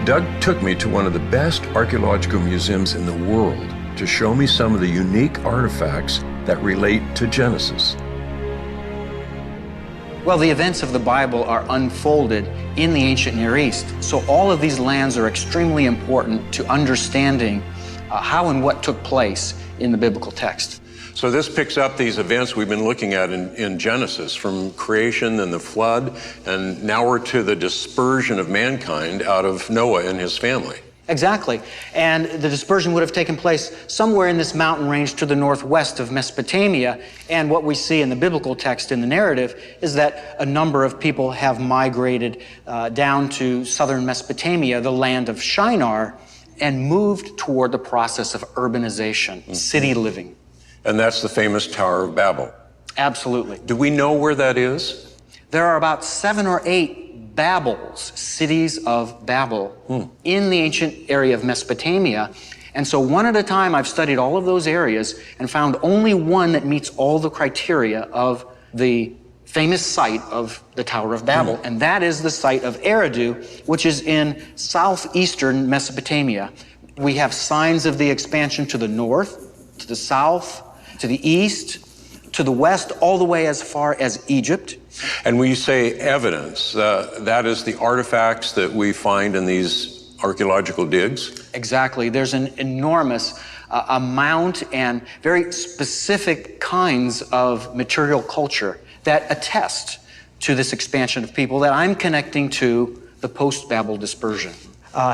Doug took me to one of the best archaeological museums in the world to show me some of the unique artifacts that relate to Genesis. Well, the events of the Bible are unfolded in the ancient Near East. So all of these lands are extremely important to understanding how and what took place in the biblical text. So this picks up these events we've been looking at in Genesis, from creation and the flood, and now we're to the dispersion of mankind out of Noah and his family. Exactly. And the dispersion would have taken place somewhere in this mountain range to the northwest of Mesopotamia. And what we see in the biblical text in the narrative is that a number of people have migrated down to southern Mesopotamia, the land of Shinar, and moved toward the process of urbanization, city living. And that's the famous Tower of Babel. Absolutely. Do we know where that is? There are about 7 or 8 Babels, cities of Babel, in the ancient area of Mesopotamia. And so one at a time, I've studied all of those areas and found only one that meets all the criteria of the famous site of the Tower of Babel, and that is the site of Eridu, which is in southeastern Mesopotamia. We have signs of the expansion to the north, to the south, to the east, to the west, all the way as far as Egypt. And when you say evidence, that is the artifacts that we find in these archaeological digs? Exactly. There's an enormous amount and very specific kinds of material culture that attest to this expansion of people that I'm connecting to the post-Babel dispersion.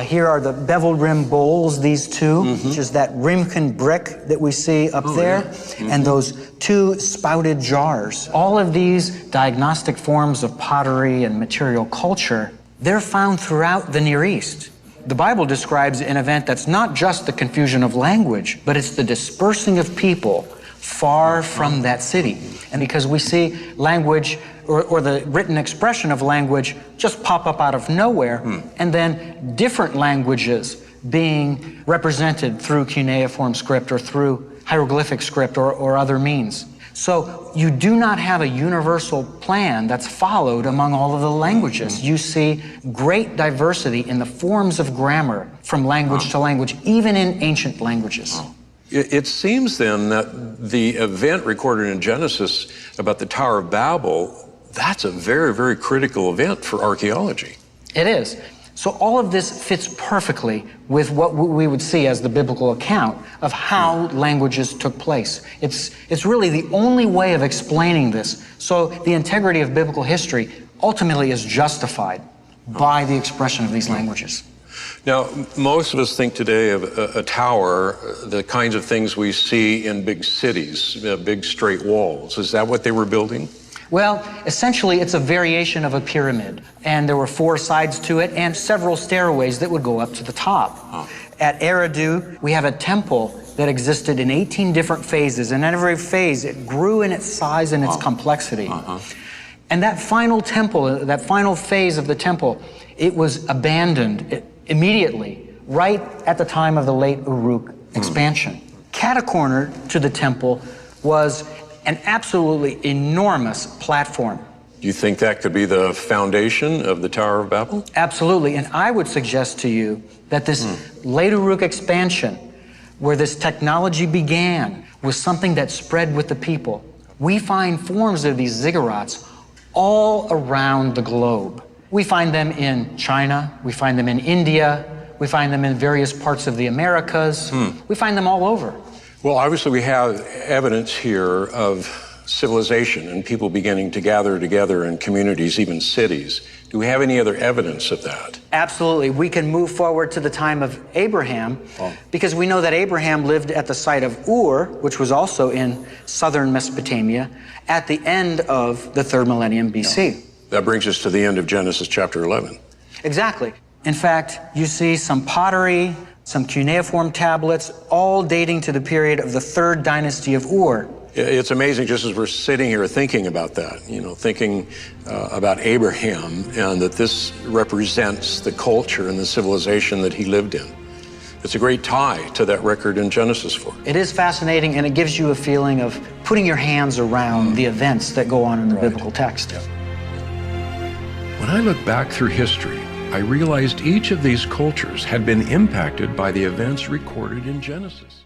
Here are the beveled rim bowls, these two, which is that Rimkin brick that we see up there, and those 2 spouted jars. All of these diagnostic forms of pottery and material culture, they're found throughout the Near East. The Bible describes an event that's not just the confusion of language, but it's the dispersing of people far from that city. And because we see language or the written expression of language just pop up out of nowhere, and then different languages being represented through cuneiform script or through hieroglyphic script or other means. So you do not have a universal plan that's followed among all of the languages. You see great diversity in the forms of grammar from language to language, even in ancient languages. It seems then that the event recorded in Genesis about the Tower of Babel, that's a very, very critical event for archaeology. It is. So all of this fits perfectly with what we would see as the biblical account of how languages took place. It's really the only way of explaining this. So the integrity of biblical history ultimately is justified by the expression of these languages. Now, most of us think today of a tower, the kinds of things we see in big cities, big straight walls. Is that what they were building? Well, essentially, it's a variation of a pyramid. And there were 4 sides to it and several stairways that would go up to the top. At Eridu, we have a temple that existed in 18 different phases. And in every phase, it grew in its size and its complexity. And that final temple, that final phase of the temple, it was abandoned immediately, right at the time of the late Uruk expansion. Catacornered to the temple was an absolutely enormous platform. Do you think that could be the foundation of the Tower of Babel? Absolutely, and I would suggest to you that this late Uruk expansion, where this technology began, was something that spread with the people. We find forms of these ziggurats all around the globe. We find them in China, we find them in India, we find them in various parts of the Americas. We find them all over. Well, obviously we have evidence here of civilization and people beginning to gather together in communities, even cities. Do we have any other evidence of that? Absolutely. We can move forward to the time of Abraham, because we know that Abraham lived at the site of Ur, which was also in southern Mesopotamia, at the end of the 3rd millennium BC. That brings us to the end of Genesis chapter 11. Exactly. In fact, you see some pottery, some cuneiform tablets, all dating to the period of the 3rd dynasty of Ur. It's amazing just as we're sitting here thinking about that, thinking about Abraham, and that this represents the culture and the civilization that he lived in. It's a great tie to that record in Genesis 4. It is fascinating, and it gives you a feeling of putting your hands around the events that go on in the biblical text. When I look back through history, I realized each of these cultures had been impacted by the events recorded in Genesis.